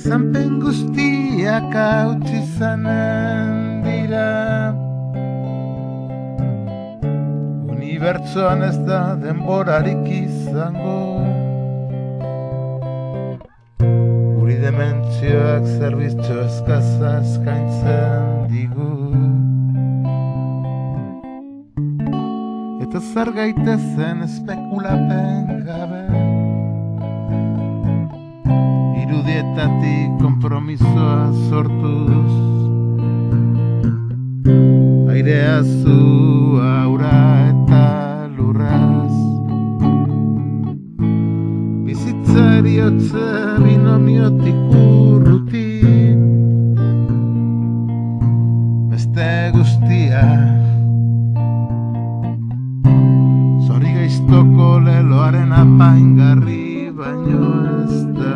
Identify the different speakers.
Speaker 1: Zanpen guztiak hautsi zanen dira. Unibertsoan ez da denborarik izango. Guri dementzioak zerbitzu eskaza eskaintzen digu. Eta zar gaitezen espekulapen gabe. Irudietatik konpromisoa sortuz. Airea zu aura eta lurraz. Bizitza eriotze binomiotik urruti. Beste guztia zori gaiztoko leloaren apaingarri baino ez da.